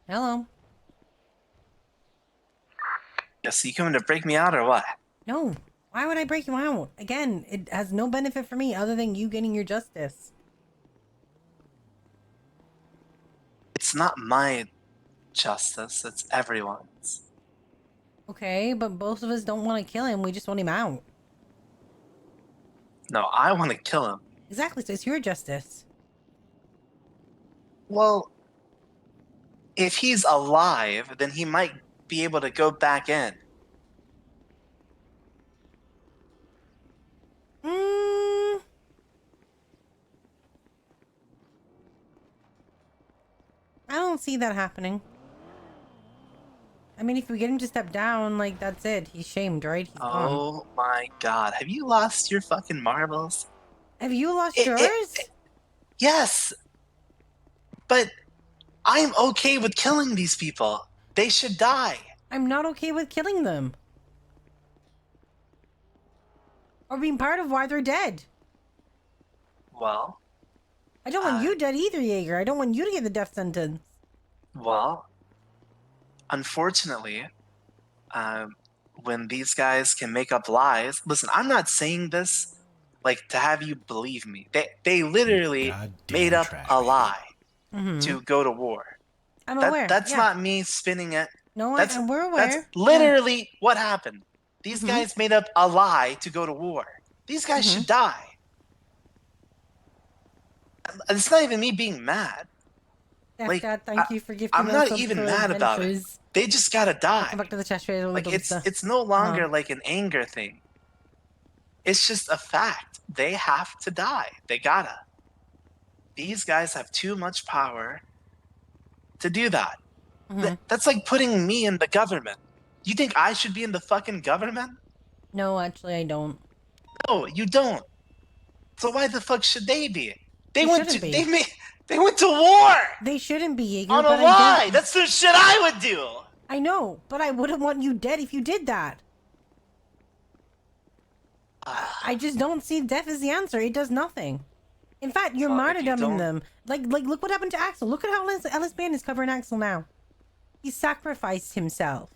Hello. Yes, you coming to break me out or what? No. Why would I break you out? Again, it has no benefit for me other than you getting your justice. It's not my justice, it's everyone's. Okay, but both of us don't want to kill him. We just want him out. No, I want to kill him. Exactly. So it's your justice. Well, if he's alive, then he might be able to go back in. Mm, I don't see that happening. I mean, if we get him to step down, like, that's it. He's shamed, right? He's gone. Oh my God, have you lost your fucking marbles? Have you lost It, it, yours? yes, but I'm okay with killing these people. They should die. I'm not okay with killing them. Or being part of why they're dead. Well, I don't want uh, you dead either, Jaeger. I don't want you to get the death sentence. well, unfortunately, um, when these guys can make up lies. Listen, I'm not saying this like to have you believe me. They You literally made goddamn up trash a baby. lie Mm-hmm. to go to war. I'm That aware. that's Yeah. not me spinning it. No, That's we're that's aware. Yeah. literally what happened. These Mm-hmm. guys made up a lie to go to war. These guys Mm-hmm. should die. It's not even me being mad. Deaf Like Dad, I, thank you for gifting I'm us not some even for mad about it. adventures. They just gotta die. Welcome back to the chest trade, Like dumpster. it's no Uh-huh. longer like an anger thing. It's just a fact. They have to die. They gotta. These guys have too much power to do that. Mm-hmm. That's like putting me in the government. You think I should be in the fucking government? No, actually, I don't. No, you don't. So why the fuck should they be? They They went shouldn't to they be. made they went to war They shouldn't be, Jaeger, on a but I don't. lie. That's the shit I would do. I know, but I wouldn't want you dead if you did that. I just don't see death as the answer. It does nothing. In fact, you're Well, if you martyrdoming don't, them. Look what happened to Axel. Look at how Ellis Band is covering Axel now. He sacrificed himself.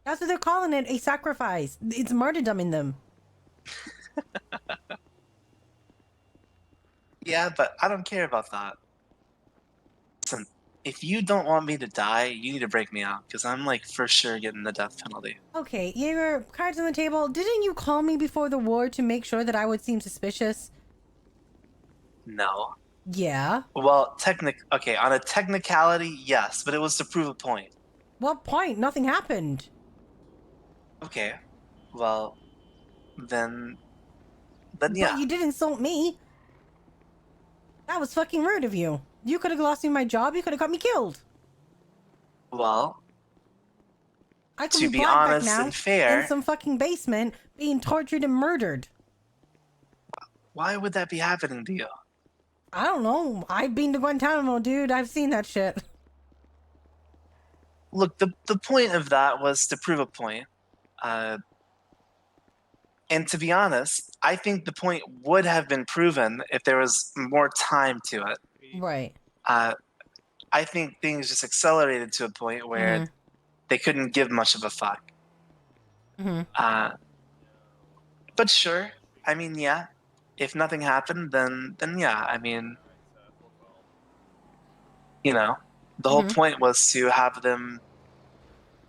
That's what they're calling it, a sacrifice. It's martyrdom in them. yeah, but I don't care about that. Listen, if you don't want me to die, you need to break me out because I'm like for sure getting the death penalty. Okay, Jaeger, cards on the table. Didn't you call me before the war to make sure that I would seem suspicious? No. Yeah. Well, okay, on a technicality, yes, but it was to prove a point. What point? Nothing happened. Okay. Well, then But yeah. you did insult me. That was fucking rude of you. You could have lost me my job. You could have got me killed. Well, I could be to be black back honest now and in fair, some fucking basement being tortured and murdered. why would that be happening to you? I don't know. I've been to Guantanamo, dude. I've seen that shit. Look, the point of that was to prove a point. Uh, and to be honest, I think the point would have been proven if there was more time to it. Right. Uh, I think things just accelerated to a point where Mm-hmm. they couldn't give much of a fuck. Mm-hmm. Uh, but sure, I mean, yeah, if nothing happened, then yeah, I mean, you know, the whole Mm-hmm. point was to have them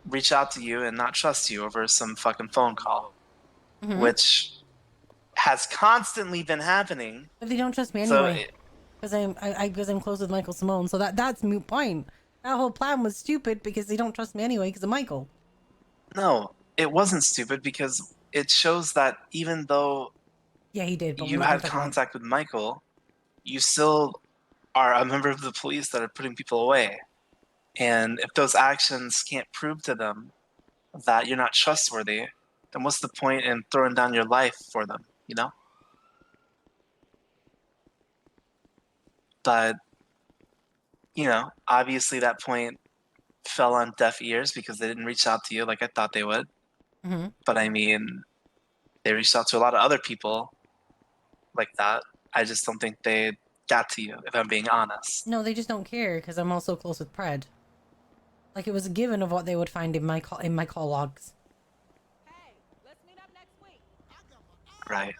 reach out to you and not trust you over some fucking phone call, Mm-hmm. which has constantly been happening. But they don't trust me So, anyway. Because I'm close with Michael Simone. So that's moot point. That whole plan was stupid because they don't trust me anyway because of Michael. no, it wasn't stupid because it shows that even though Yeah, he did, but we're you not gonna had talk about. contact with Michael, you still are a member of the police that are putting people away. And if those actions can't prove to them that you're not trustworthy, then what's the point in throwing down your life for them, you know? But, obviously that point fell on deaf ears because they didn't reach out to you like I thought they would. Mm-hmm. But I mean, they reached out to a lot of other people like that. I just don't think they got to you, if I'm being honest. No, they just don't care because I'm also close with Pred. Like it was a given of what they would find in my call logs. Hey, let's meet up next week. Right.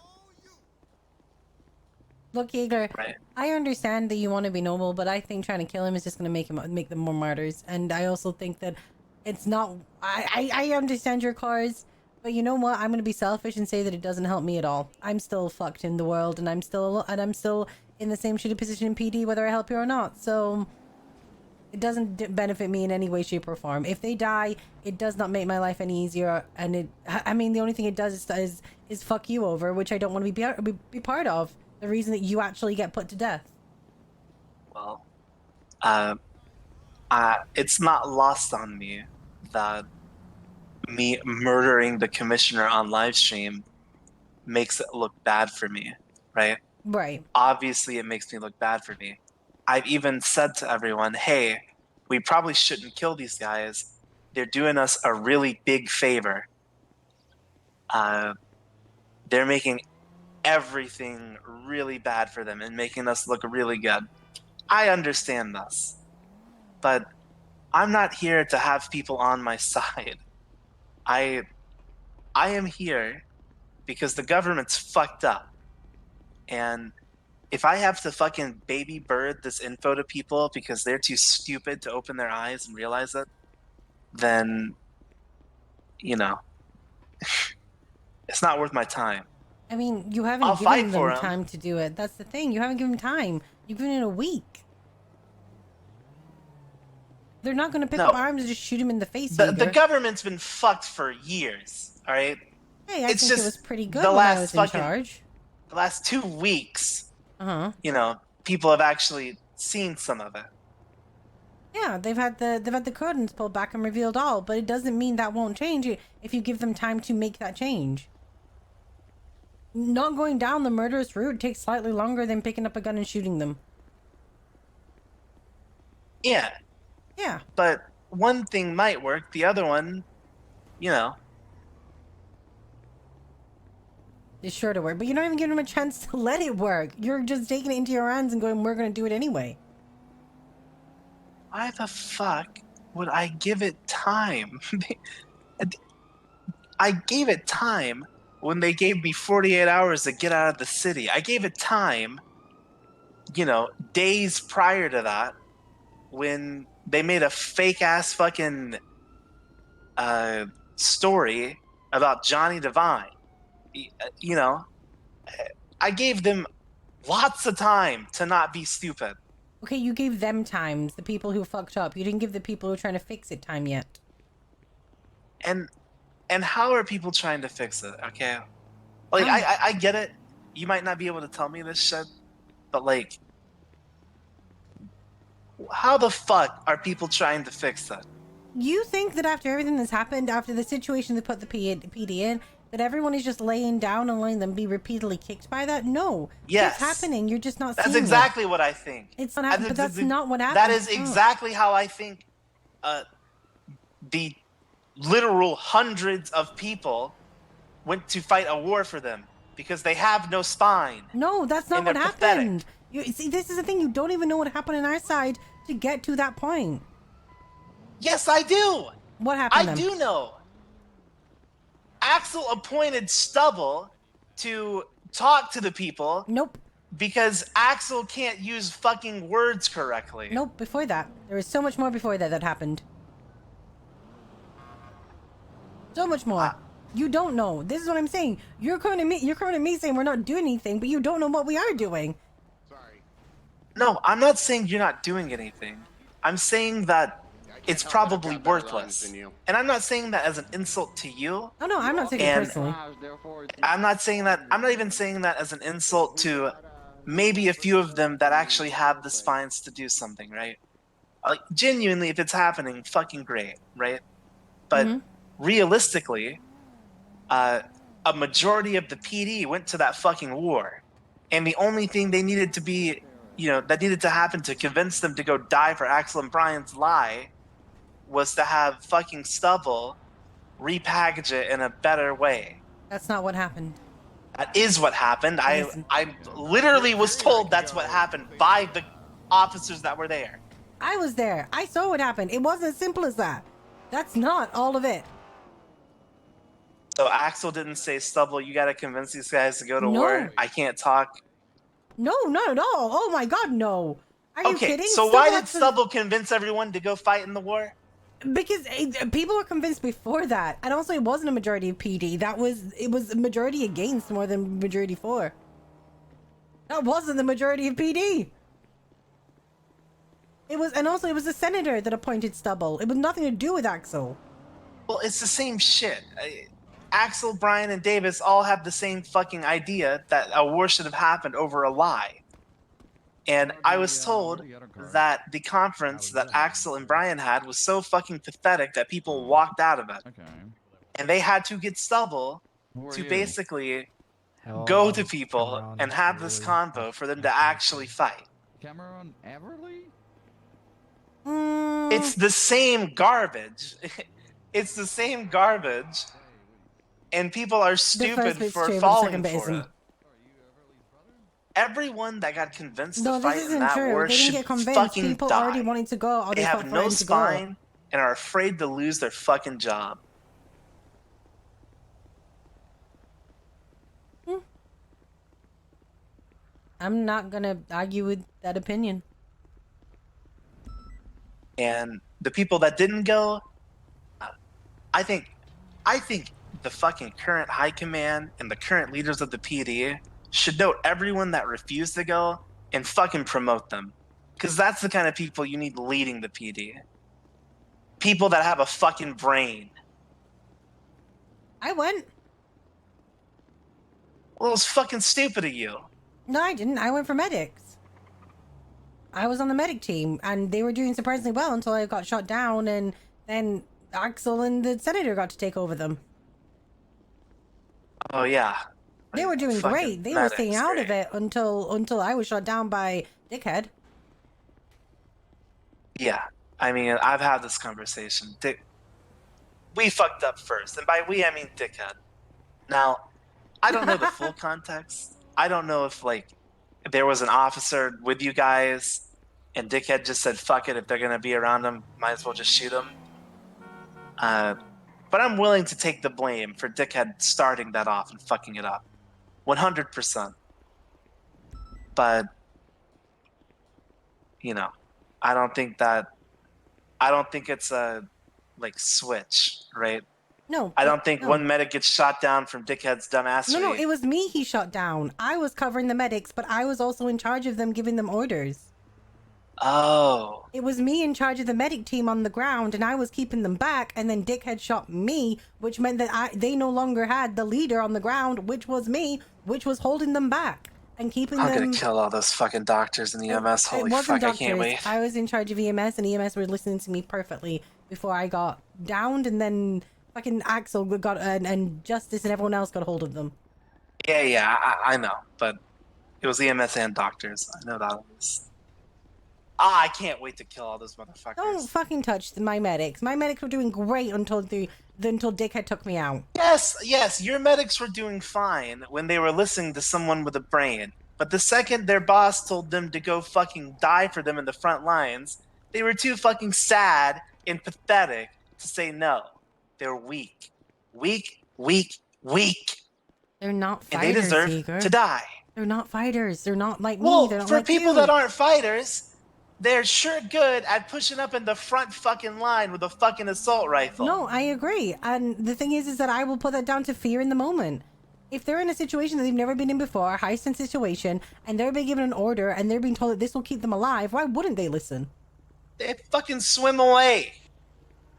Look, Jaeger, Right. I understand that you want to be noble, but I think trying to kill him is just going to make them more martyrs. And I also think that it's not. I understand your cause, but you know what? I'm going to be selfish and say that it doesn't help me at all. I'm still fucked in the world, and I'm still in the same shitty position in PD, whether I help you or not. So it doesn't benefit me in any way, shape, or form. If they die, it does not make my life any easier. And I mean, the only thing it does is fuck you over, which I don't want to be part of. The reason that you actually get put to death. Well, it's not lost on me that me murdering the commissioner on live stream makes it look bad for me, right? Right. Obviously, it makes me look bad for me. I've even said to everyone, hey, we probably shouldn't kill these guys. They're doing us a really big favor. They're making everything really bad for them and making us look really good. I understand this, but I'm not here to have people on my side. I am here because the government's fucked up. And if I have to fucking baby bird this info to people because they're too stupid to open their eyes and realize it, then, you know, it's not worth my time. I mean, you haven't I'll fight given for them 'em. time to do it. That's the thing. You haven't given them time. You've given it a week. They're not going to pick No. up arms and just shoot him in the face. The Jaeger. government's been fucked for years, all right? Hey, I it's think it just was pretty good the when I last was in fucking- charge. The last 2 weeks, Uh-huh. you know, people have actually seen some of it. Yeah, they've had the curtains pulled back and revealed all, but it doesn't mean that won't change if you give them time to make that change. Not going down the murderous route takes slightly longer than picking up a gun and shooting them. Yeah, Yeah. but one thing might work, the other one, you know. It's sure to work, but you're not even giving them a chance to let it work. You're just taking it into your hands and going, we're going to do it anyway. Why the fuck would I give it time? I gave it time when they gave me 48 hours to get out of the city. I gave it time, you know, days prior to that when they made a fake ass fucking story about Johnny Devine. You know, I gave them lots of time to not be stupid. Okay, you gave them times, the people who fucked up. You didn't give the people who are trying to fix it time yet. And how are people trying to fix it? Okay, like I get it. You might not be able to tell me this shit, but like, how the fuck are people trying to fix it? You think that after everything that's happened, after the situation they put the PD in, that everyone is just laying down and letting them be repeatedly kicked by that? No. Yes. It's happening. You're just not That's seeing exactly what I think. It's not happening, but that's not what That happens. is exactly how I think the literal hundreds of people went to fight a war for them because they have no spine. No, that's not And what they're happened. You see, this is the thing. You don't even know what happened on our side to get to that point. Yes, I do. What happened I then? do know. Axel appointed Stubble to talk to the people Nope. because Axel can't use fucking words correctly. Nope. Before that. There was so much more before that happened. So much more. You don't know. This is what I'm saying. You're coming to me saying we're not doing anything, but you don't know what we are doing. No, I'm not saying you're not doing anything. I'm saying that it's probably worthless. And I'm not saying that as an insult to you. Oh no, I'm not taking it And- personally. I'm not saying that. I'm not even saying that as an insult to maybe a few of them that actually have the spines to do something, right? Like, genuinely, if it's happening, fucking great, right? But realistically, a majority of the PD went to that fucking war. And the only thing they needed to be, you know, that needed to happen to convince them to go die for Axel and Brian's lie was to have fucking Stubble repackage it in a better way. That's not what happened. That is what happened. Listen. I literally was told that's what happened by the officers that were there. I was there. I saw what happened. It wasn't as simple as that. That's not all of it. So Axel didn't say, Stubble, you gotta convince these guys to go to No. war. I can't talk. No, not at all. Oh my god, no. Are you Okay, kidding? so why Stubble did had to- Stubble convince everyone to go fight in the war? Because people were convinced before that, and also it wasn't a majority of PD. It was a majority against more than majority for. That wasn't the majority of PD. It was the senator that appointed Stubble. It was nothing to do with Axel. Well, it's the same shit. Axel, Brian, and Davis all have the same fucking idea that a war should have happened over a lie. And I was told that the conference that Axel and Brian had was so fucking pathetic that people walked out of it. Okay. And they had to get Stubble Who are to you? basically go to people and have this convo for them to actually fight. Cameron Everly? It's the same garbage. It's the same garbage. And people are stupid bit's for true, but the falling second bit for isn't. it. Everyone that got convinced No, to fight this in isn't that true. war They didn't should get convinced. fucking People die. already wanted to go, or They they have fought for no him to go. spine and are afraid to lose their fucking job. I'm not gonna argue with that opinion. And the people that didn't go, I think the fucking current high command and the current leaders of the PD should note everyone that refused to go and fucking promote them. Because that's the kind of people you need leading the PD. People that have a fucking brain. I went. Well, it was fucking stupid of you. No, I didn't. I went for medics. I was on the medic team, and they were doing surprisingly well until I got shot down, and then Axel and the senator got to take over them. Oh, yeah. They were doing Fucking great. They were medics, staying out of great. it until I was shot down by Dickhead. Yeah. I mean, I've had this conversation. We fucked up first. And by we, I mean Dickhead. Now, I don't know the full context. I don't know if, like, there was an officer with you guys and Dickhead just said, fuck it, if they're going to be around him, might as well just shoot him. But I'm willing to take the blame for Dickhead starting that off and fucking it up. 100%. But, you know, I don't think it's a, like, switch, right? No. I don't think no. one medic gets shot down from Dickhead's dumbassery. No, it was me he shot down. I was covering the medics, but I was also in charge of them, giving them orders. Oh. It was me in charge of the medic team on the ground, and I was keeping them back, and then Dickhead shot me, which meant that they no longer had the leader on the ground, which was me, which was holding them back and keeping I'm them... gonna kill all those fucking doctors in EMS. Holy fuck, I can't wait. I was in charge of EMS, and EMS were listening to me perfectly before I got downed, and then fucking Axel got and Justice and everyone else got hold of them. Yeah, I know, but it was EMS and doctors. I know that was. I can't wait to kill all those motherfuckers. Don't fucking touch my medics. My medics were doing great until Dickhead took me out. Yes, your medics were doing fine when they were listening to someone with a brain. But the second their boss told them to go fucking die for them in the front lines, they were too fucking sad and pathetic to say no. They're weak. Weak. They're not And fighters, they deserve Seeger. to die. They're not fighters. They're not like me. Well, They're not for like people you. that aren't fighters, they're sure good at pushing up in the front fucking line with a fucking assault rifle. No, I agree. And the thing is that I will put that down to fear in the moment. If they're in a situation that they've never been in before, a high-sense situation, and they're being given an order and they're being told that this will keep them alive, why wouldn't they listen? They fucking swim away.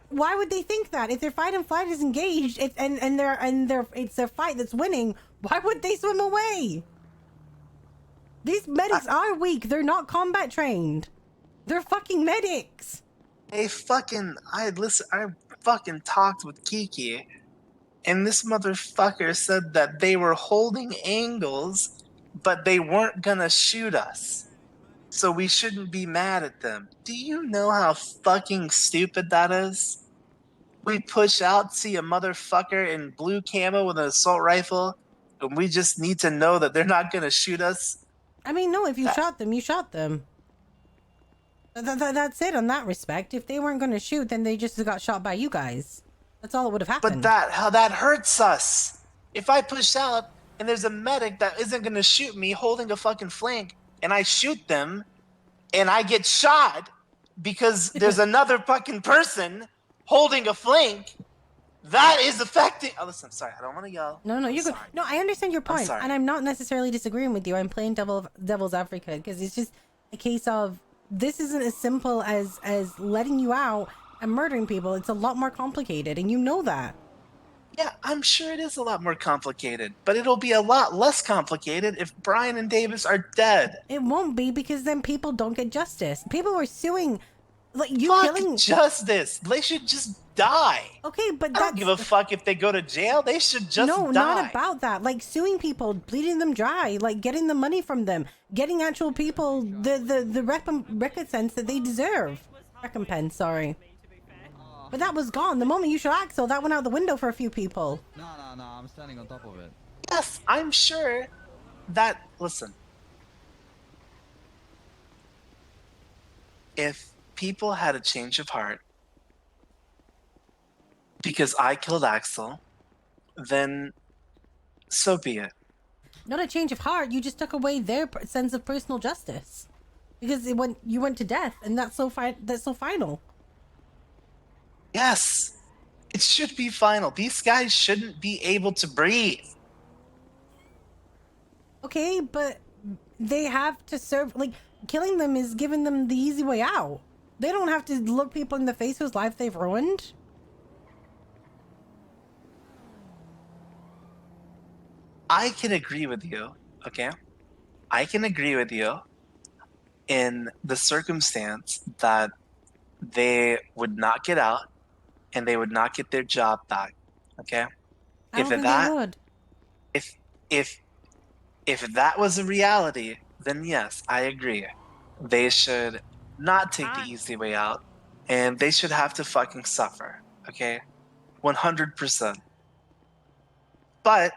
Why would they think that? If their fight and flight is engaged, it's their fight that's winning, why would they swim away? These medics are weak. They're not combat trained. They're fucking medics. I fucking talked with Kiki, and this motherfucker said that they were holding angles, but they weren't gonna shoot us. So we shouldn't be mad at them. Do you know how fucking stupid that is? We push out, see a motherfucker in blue camo with an assault rifle, And we just need to know that they're not going to shoot us. I mean, no, if you shot them, you shot them. That's it on that respect. If they weren't going to shoot, then they just got shot by you guys. That's all that would have happened. But that hurts us. If I push out and there's a medic that isn't going to shoot me holding a fucking flank, and I shoot them, and I get shot because there's another fucking person holding a flank, that is affecting. Oh, listen, I'm sorry. I don't want to yell. No, you're good. No, I understand your point, sorry. and I'm not necessarily disagreeing with you. I'm playing devil's advocate because it's just a case of this isn't as simple as letting you out and murdering people. It's a lot more complicated, and you know that. Yeah, I'm sure it is a lot more complicated, but it'll be a lot less complicated if Brian and Davis are dead. It won't be, because then people don't get justice. People are suing, like you Fuck killing. justice. They should just die. Okay, but I don't give a fuck if they go to jail. They should just no, die. not about that. Like suing people, bleeding them dry, like getting the money from them, getting actual people the recompense that they deserve. Recompense, sorry. But that was gone. The moment you shot Axel, that went out the window for a few people. No, I'm standing on top of it. Yes, I'm sure that. Listen. If people had a change of heart because I killed Axel, then so be it. Not a change of heart. You just took away their sense of personal justice, because you went to death, and that's so final. Yes, it should be final. These guys shouldn't be able to breathe. Okay, but they have to serve. Like killing them is giving them the easy way out. They don't have to look people in the face whose life they've ruined. I can agree with you, okay? I can agree with you in the circumstance that they would not get out and they would not get their job back, okay? I don't think they would. If that was a reality, then yes, I agree. They should not take the easy way out, and they should have to fucking suffer, okay? 100%. But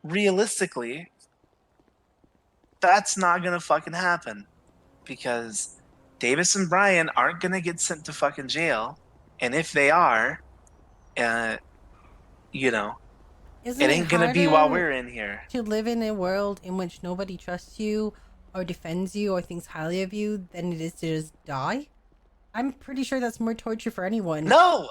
realistically, that's not gonna fucking happen, because Davis and Brian aren't gonna get sent to fucking jail, and if they are, you know, Isn't it ain't gonna be harder while we're in here. to live in a world in which nobody trusts you or defends you or thinks highly of you than it is to just die? I'm pretty sure that's more torture for anyone. No!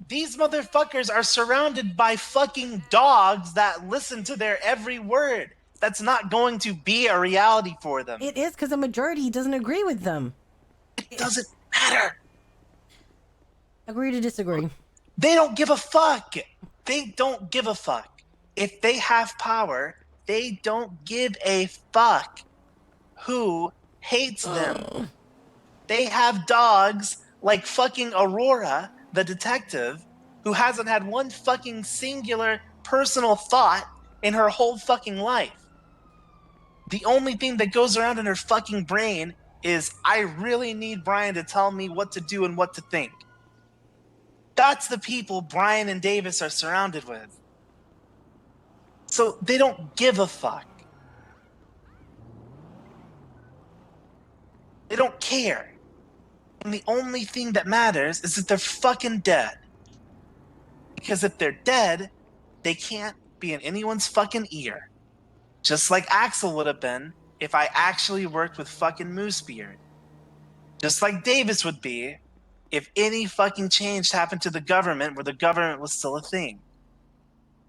These motherfuckers are surrounded by fucking dogs that listen to their every word. That's not going to be a reality for them. It is, because the majority doesn't agree with them. It doesn't matter. Agree to disagree. They don't give a fuck. They don't give a fuck. If they have power, they don't give a fuck who hates them. They have dogs like fucking Aurora, the detective, who hasn't had one fucking singular personal thought in her whole fucking life. The only thing that goes around in her fucking brain is, I really need Brian to tell me what to do and what to think. That's the people Brian and Davis are surrounded with. So they don't give a fuck. They don't care. And the only thing that matters is that they're fucking dead. Because if they're dead, they can't be in anyone's fucking ear. Just like Axel would have been if I actually worked with fucking Moosebeard. Just like Davis would be if any fucking change happened to the government where the government was still a thing.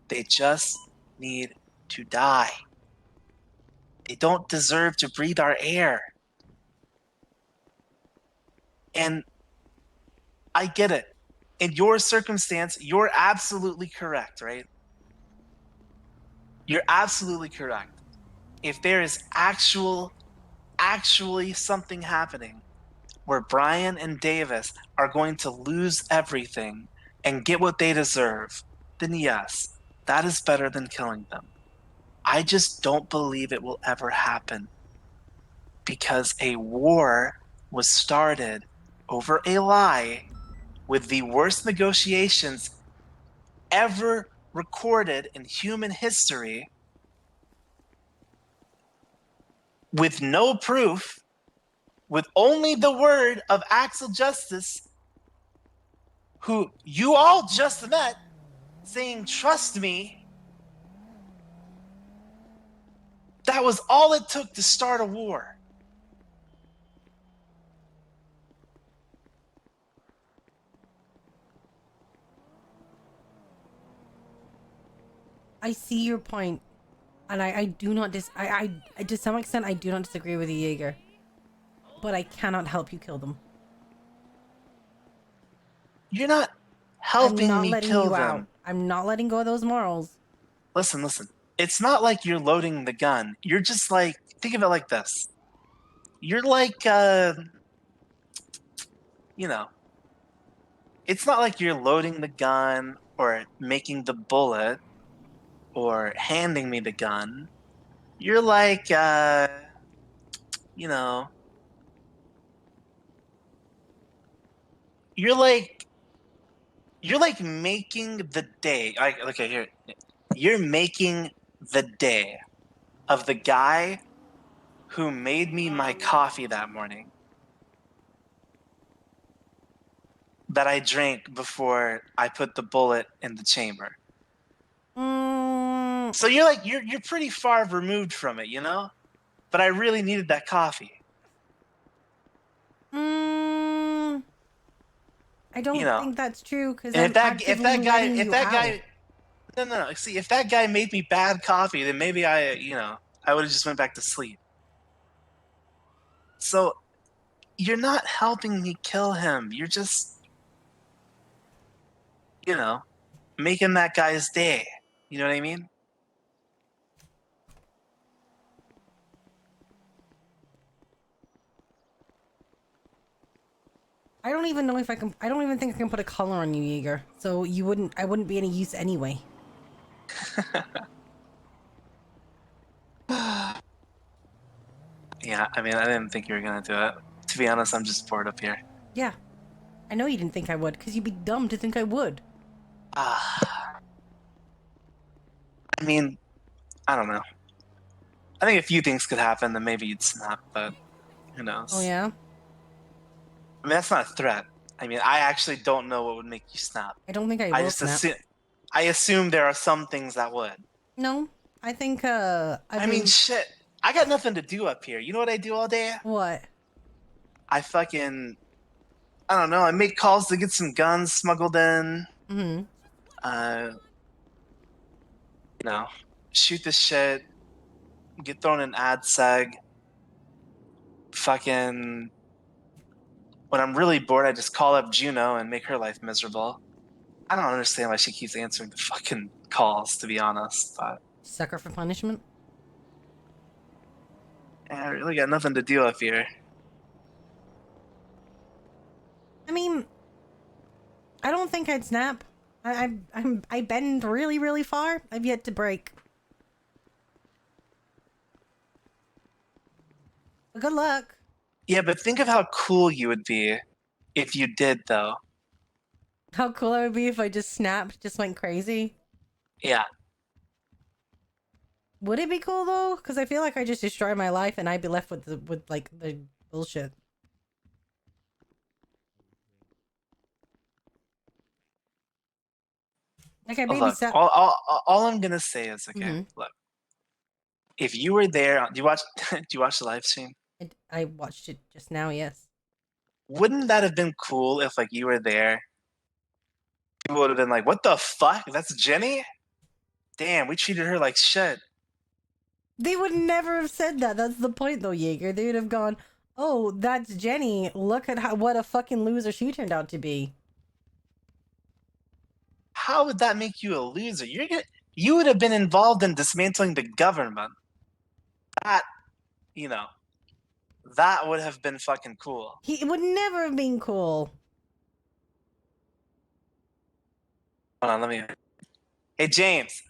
They just need to die. They don't deserve to breathe our air. And I get it. In your circumstance, you're absolutely correct, right? You're absolutely correct. If there is actually something happening where Brian and Davis are going to lose everything and get what they deserve, then yes, that is better than killing them. I just don't believe it will ever happen, because a war was started over a lie with the worst negotiations ever recorded in human history with no proof, with only the word of Axel Justice, who you all just met, saying, "Trust me." That was all it took to start a war. I see your point, and I do not I to some extent I do not disagree with you, Jaeger. But I cannot help you kill them. You're not I'm helping not me letting kill you them. out. I'm not letting go of those morals. Listen. It's not like you're loading the gun. You're just like, think of it like this. You're like, you know, it's not like you're loading the gun or making the bullet or handing me the gun. You're like, you know, you're like making the day. Okay, here. You're making the day of the guy who made me my coffee that morning that I drank before I put the bullet in the chamber. So you're like you're pretty far removed from it, you know? But I really needed that coffee. I don't You know. think that's true because And I'm actively letting you out. no. See, if that guy made me bad coffee, then maybe I would have just went back to sleep. So you're not helping me kill him. You're just, making that guy's day. You know what I mean? I don't even know if I can. I don't even think I can put a color on you, Jaeger. So I wouldn't be any use anyway. Yeah, I mean, I didn't think you were gonna do it. To be honest, I'm just bored up here. Yeah, I know you didn't think I would because you'd be dumb to think I would. I mean, I don't know. I think a few things could happen, then maybe you'd snap, but who knows? Oh yeah. I mean, that's not a threat. I mean, I actually don't know what would make you snap. I don't think I I will just snap. I assume there are some things that would. No, I think I mean, shit. I got nothing to do up here. You know what I do all day? What? I don't know. I make calls to get some guns smuggled in. Mm-hmm. Uh, shoot this shit. Get thrown in ad seg. Fucking. When I'm really bored, I just call up Juno and make her life miserable. I don't understand why she keeps answering the fucking calls, to be honest. But Sucker for punishment. I really got nothing to do up here. I mean, I don't think I'd snap. I bend really, really far. I've yet to break. But good luck. Yeah, but think of how cool you would be if you did, though. How cool I would be if I just snapped, just went crazy. Yeah. Would it be cool though? Because I feel like I just destroy my life and I'd be left with the bullshit. Like I Look, babysat. all I'm gonna say is, okay, Mhm. look. If you were there, do you watch? Do you watch the live stream? I watched it just now. Yes. Wouldn't that have been cool if, like, you were there? People would have been like, "What the fuck? That's Jenny? Damn, we treated her like shit." They would never have said that. That's the point, though, Jaeger. They would have gone, "Oh, that's Jenny. Look at what a fucking loser she turned out to be." How would that make you a loser? You would have been involved in dismantling the government. That, you know, that would have been fucking cool. It would never have been cool. Hold on, let me. Hey, James.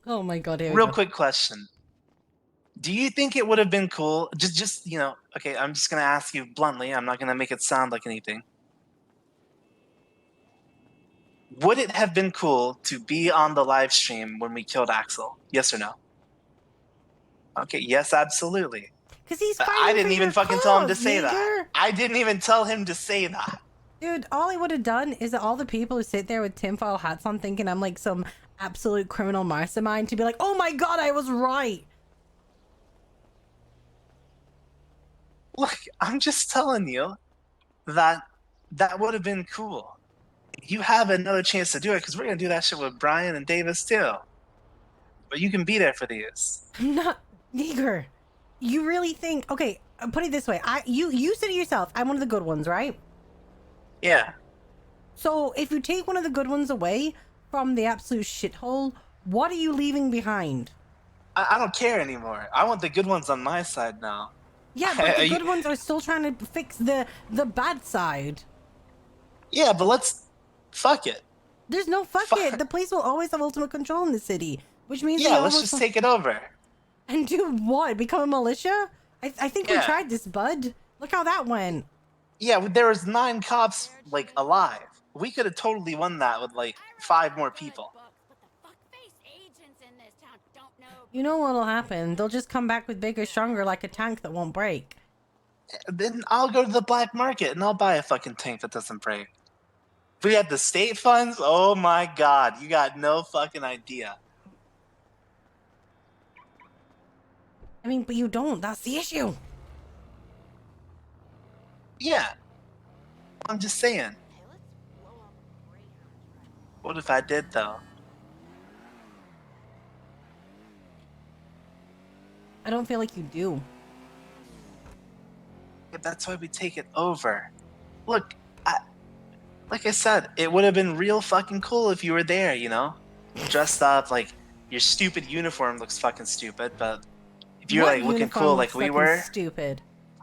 Oh my god, here we Real go. quick question. Do you think it would have been cool? Okay, I'm just gonna ask you bluntly. I'm not gonna make it sound like anything. would it have been cool to be on the live stream when we killed Axel? Yes or no? Okay, yes, absolutely. Because he's I fighting didn't for even your fucking tell him to cause, say that. Yeager. I didn't even tell him to say that. Dude, all I would have done is that all the people who sit there with tinfoil hats on thinking I'm like some absolute criminal mastermind to be like, oh my god, I was right. Look, I'm just telling you that that would have been cool. You have another chance to do it because we're gonna do that shit with Brian and Davis too. But you can be there for these. I'm not eager. You really think? Okay, put it this way. You said it yourself. I'm one of the good ones, right? Yeah. So if you take one of the good ones away from the absolute shithole, what are you leaving behind? I don't care anymore. I want the good ones on my side now. Yeah, but the Are you- good ones are still trying to fix the bad side. Yeah, but let's fuck it. There's no fuck it. The police will always have ultimate control in the city, which means they Yeah, let's almost just take it over. and do what? Become a militia? I think we Yeah. tried this, bud. Look how that went. Yeah, there was 9 cops like alive. We could have totally won that with like 5 more people. You know what'll happen? They'll just come back with bigger, stronger, like a tank that won't break. Then I'll go to the black market and I'll buy a fucking tank that doesn't break. If we had the state funds, oh my god, you got no fucking idea. I mean, but you don't. That's the issue. Yeah. I'm just saying. What if I did though? I don't feel like you do. Yeah, that's why we take it over. Look, like I said, it would have been real fucking cool if you were there, you know? Dressed up, like, your stupid uniform looks fucking stupid, but if you're What like looking uniform cool looks like we fucking were, stupid.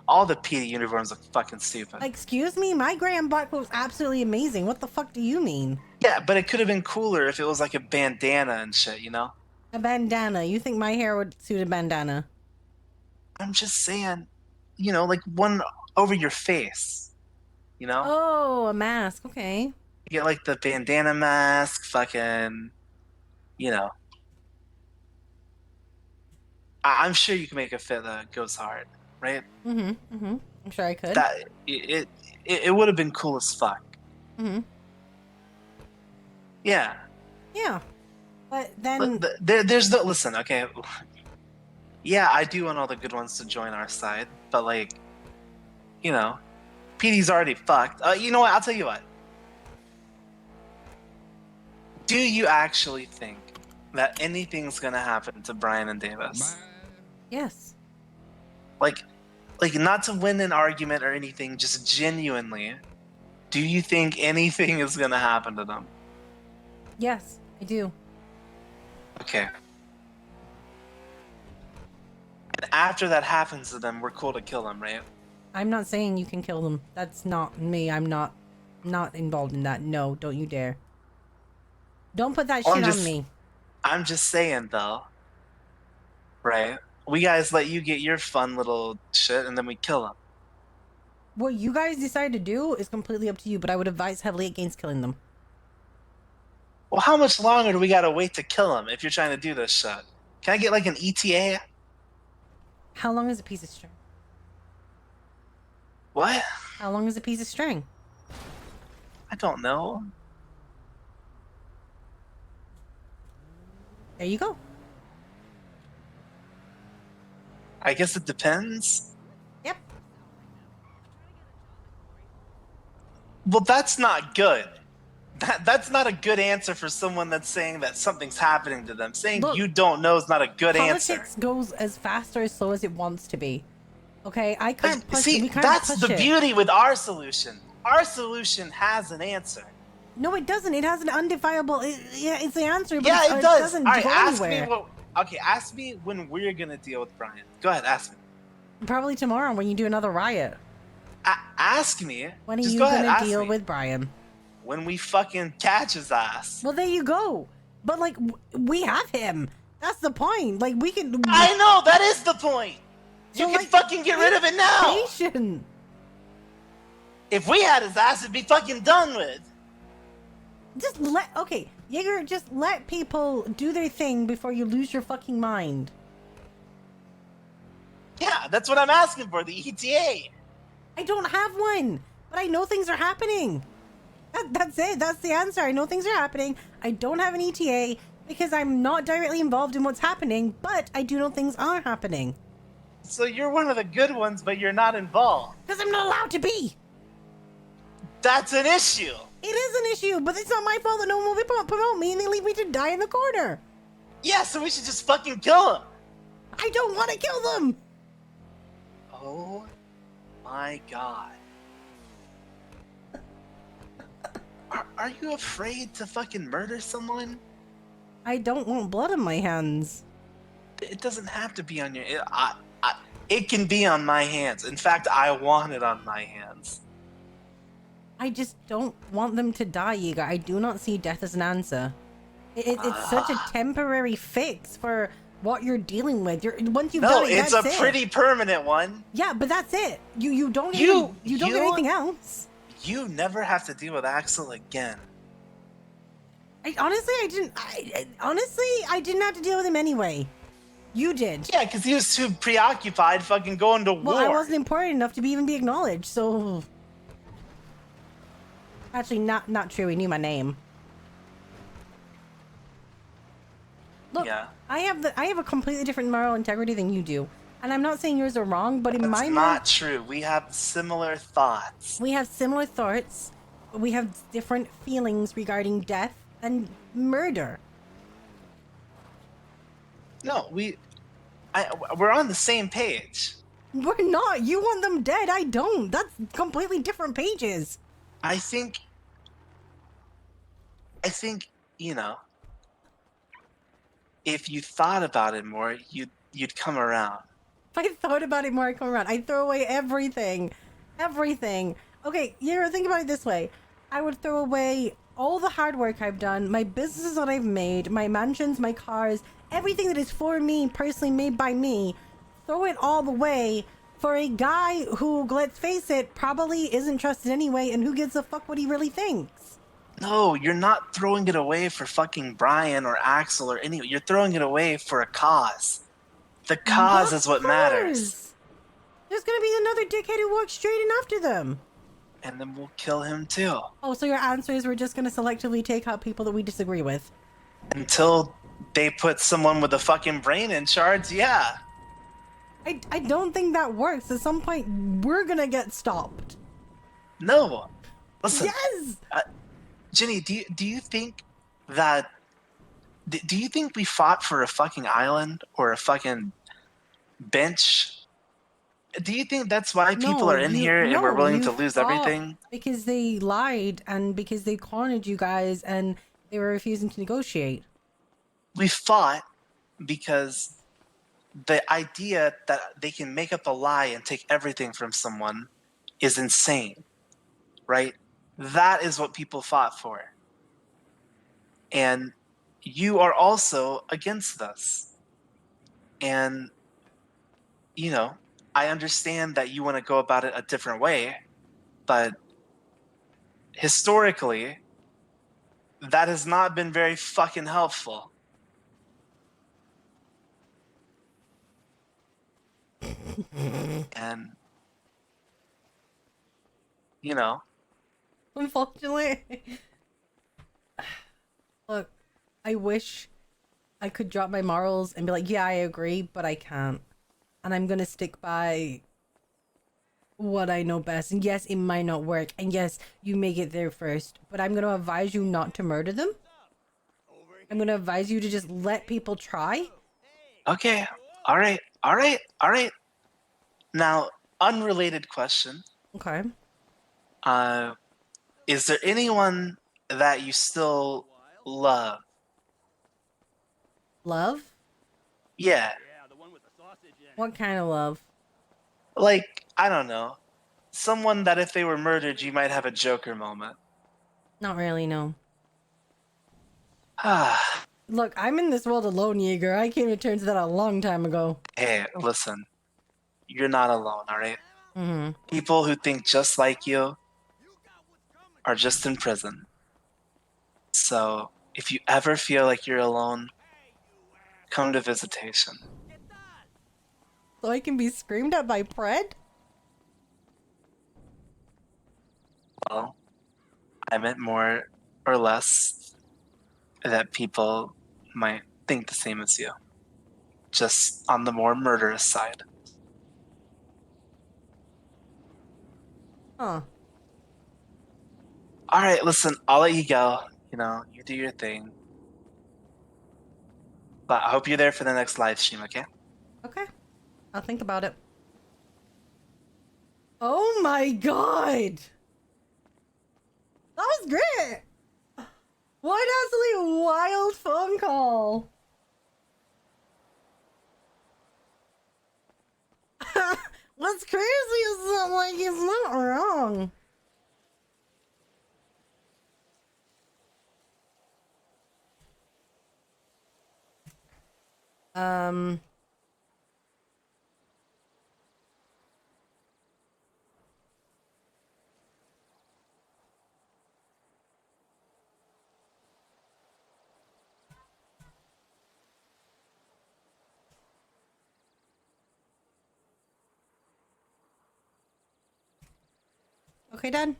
all the PD uniforms look fucking stupid. Excuse me? My gray and black was absolutely amazing. What the fuck do you mean? Yeah, but it could have been cooler if it was like a bandana and shit, you know? A bandana. You think my hair would suit a bandana? I'm just saying, you know, like one over your face, you know? Oh, a mask. Okay. You get like the bandana mask, fucking, you know. I'm sure you can make a fit that goes hard, right? I'm sure I could. That it would have been cool as fuck. Yeah. Yeah. But then... But there's no listen, okay. Yeah, I do want all the good ones to join our side, but like, you know, PD's already fucked. You know what? I'll tell you what. Do you actually think that anything's gonna happen to Brian and Davis? Yes. Like not to win an argument or anything, just genuinely. Do you think anything is gonna happen to them? Yes, I do. Okay. And after that happens to them, we're cool to kill them, right? I'm not saying you can kill them. That's not me. I'm not involved in that. No, don't you dare. Don't put that Well, shit I'm on just- me. I'm just saying, though. Right? We guys let you get your fun little shit, and then we kill them. What you guys decide to do is completely up to you, but I would advise heavily against killing them. Well, how much longer do we gotta wait to kill them if you're trying to do this shit? Can I get like an ETA? How long is a piece of string? What? How long is a piece of string? I don't know. There you go. I guess it depends. Yep. Well, that's not good. That's not a good answer for someone that's saying that something's happening to them. Saying Look, you don't know is not a good answer. Politics goes as fast or as slow as it wants to be. Okay, I can't push See, we can't that's push the it. beauty with our solution. Our solution has an answer. No, it doesn't. It has an undefiable. Yeah, it's the answer. But Yeah, it doesn't does. All right, go ask anywhere. me what. Okay, ask me when we're gonna deal with Brian. Go ahead, ask me. Probably tomorrow when you do another riot. Ask me. When are Just you go ahead, gonna ask deal me. with Brian? When we fucking catch his ass. Well, there you go. But like, we have him. That's the point. Like, we can. I know that is the point. You So, can like, fucking get rid of it now. Patient. If we had his ass, it'd be fucking done with. Just okay, Jaeger, just let people do their thing before you lose your fucking mind. Yeah, that's what I'm asking for, the ETA. I don't have one, but I know things are happening. That's it. That's the answer. I know things are happening. I don't have an ETA because I'm not directly involved in what's happening, but I do know things are happening. So you're one of the good ones, but you're not involved. Because I'm not allowed to be. That's an issue. It is an issue, but it's not my fault that no one will promote me and they leave me to die in the corner. Yeah, so we should just fucking kill him. I don't want to kill them. Oh my god. Are you afraid to fucking murder someone? I don't want blood on my hands. It doesn't have to be on your... It can be on my hands. In fact, I want it on my hands. I just don't want them to die, Yiga. I do not see death as an answer. It's such a temporary fix for what you're dealing with. Once you've done it, it's that's a pretty permanent one. Yeah, but that's it. You don't You get anything else. You never have to deal with Axel again. Honestly, I didn't have to deal with him anyway. You did. Yeah, because he was too preoccupied fucking going to war. Well, I wasn't important enough to even be acknowledged, so... Actually, not true. He knew my name. Look, Yeah. I have a completely different moral integrity than you do. And I'm not saying yours are wrong, but in That's my mind... not true. We have similar thoughts. We have similar thoughts, but we have different feelings regarding death and murder. No, we're on the same page. We're not. You want them dead. I don't. That's completely different pages. I think, you know, if you thought about it more, you'd come around. If I thought about it more, I come around. I throw away everything. Everything. Okay, you think about it this way. I would throw away all the hard work I've done, my businesses that I've made, my mansions, my cars, everything that is for me, personally made by me. Throw it all away for a guy who, let's face it, probably isn't trusted anyway, and who gives a fuck what he really thinks. No, you're not throwing it away for fucking Brian or Axel or anyone. You're throwing it away for a cause. The cause is what matters. There's gonna be another dickhead who walks straight in after them. And then we'll kill him too. Oh, so your answer is we're just gonna selectively take out people that we disagree with? Until they put someone with a fucking brain in charge, yeah. I don't think that works. At some point, we're gonna get stopped. No. Listen. Yes! Jenny, do you think that... Do you think we fought for a fucking island or a fucking bench? Do you think that's why people are in here and we're willing to lose everything? Because they lied and because they cornered you guys and they were refusing to negotiate. We fought because the idea that they can make up a lie and take everything from someone is insane, right? That is what people fought for. And you are also against us. And, you know, I understand that you want to go about it a different way, but historically, that has not been very fucking helpful. And, you know. Unfortunately. Look, I wish I could drop my morals and be like, yeah, I agree, but I can't. And I'm gonna stick by what I know best. And yes, it might not work. And yes, you may get there first. But I'm gonna advise you not to murder them. I'm gonna advise you to just let people try. Okay. All right. Now, unrelated question. Okay. Is there anyone that you still love? Love? Yeah. What kind of love? Like, I don't know. Someone that if they were murdered, you might have a Joker moment. Not really, no. Ah. Look, I'm in this world alone, Jaeger. I came to terms with that a long time ago. Hey, listen. You're not alone, all right? Mm-hmm. People who think just like you are just in prison. So if you ever feel like you're alone, come to visitation. So I can be screamed at by Pred? Well, I meant more or less that people might think the same as you, just on the more murderous side. Huh. All right, listen, I'll let you go. You know, you do your thing. But I hope you're there for the next live stream, okay? Okay. I'll think about it. Oh my god! That was great! What an absolutely wild phone call! What's crazy is that, like, he's not wrong. Um... Okay, Dad?